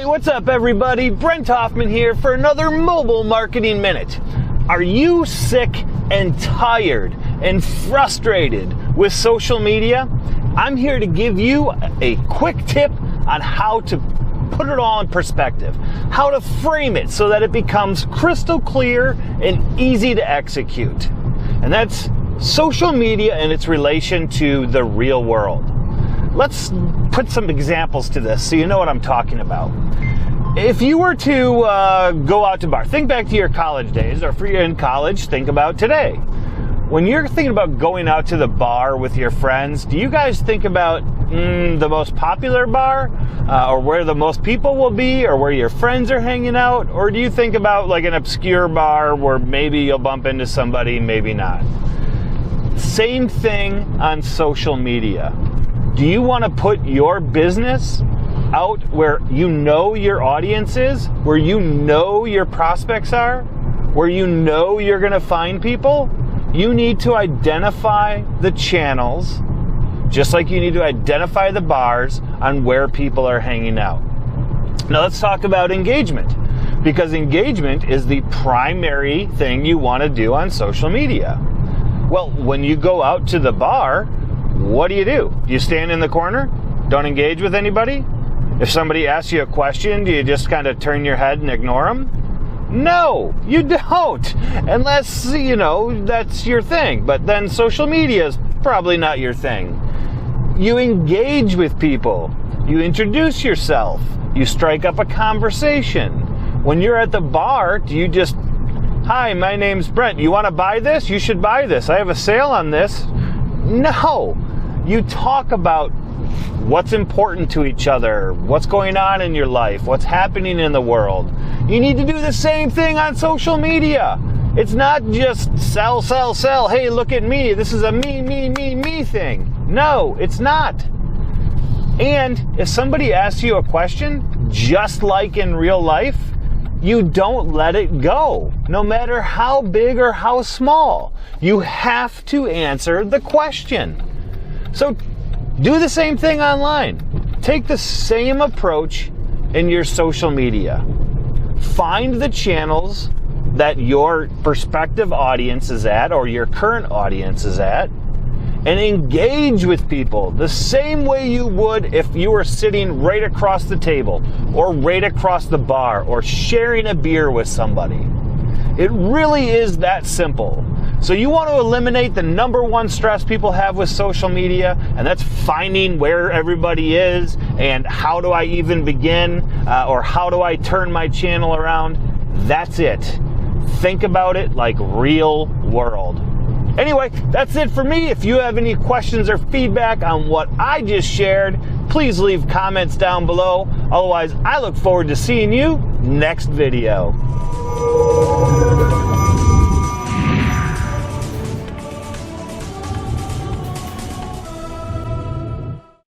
What's up everybody? Brent Hoffman here for another Mobile Marketing Minute. Are you sick and tired and frustrated with social media? I'm here to give you a quick tip on how to put it all in perspective, how to frame it so that it becomes crystal clear and easy to execute. And that's social media and its relation to the real world. Let's put some examples to this so you know what I'm talking about. If you were to go out to bar, think back to your college days, or if you're in college, think about today. When you're thinking about going out to the bar with your friends, do you guys think about the most popular bar, or where the most people will be, or where your friends are hanging out? Or do you think about like an obscure bar where maybe you'll bump into somebody, maybe not? Same thing on social media. Do you want to put your business out where you know your audience is, where you know your prospects are, where you know you're going to find people? You need to identify the channels, just like you need to identify the bars on where people are hanging out. Now let's talk about engagement, because engagement is the primary thing you want to do on social media. Well, when you go out to the bar, what do? You stand in the corner? Don't engage with anybody? If somebody asks you a question, do you just kind of turn your head and ignore them? No, you don't. Unless, that's your thing. But then social media is probably not your thing. You engage with people. You introduce yourself. You strike up a conversation. When you're at the bar, do you just, "Hi, my name's Brent. You want to buy this? You should buy this. I have a sale on this." No. You talk about what's important to each other, what's going on in your life, what's happening in the world. You need to do the same thing on social media. It's not just sell, sell, sell. Hey, look at me. This is a me thing. No, it's not. And if somebody asks you a question, just like in real life, you don't let it go, no matter how big or how small. You have to answer the question. So do the same thing online. Take the same approach in your social media. Find the channels that your prospective audience is at, or your current audience is at, and engage with people the same way you would if you were sitting right across the table, or right across the bar, or sharing a beer with somebody. It really is that simple. So you want to eliminate the number one stress people have with social media, and that's finding where everybody is and how do I even begin, or how do I turn my channel around. That's it. Think about it like real world. Anyway, that's it for me. If you have any questions or feedback on what I just shared, please leave comments down below. Otherwise, I look forward to seeing you next video.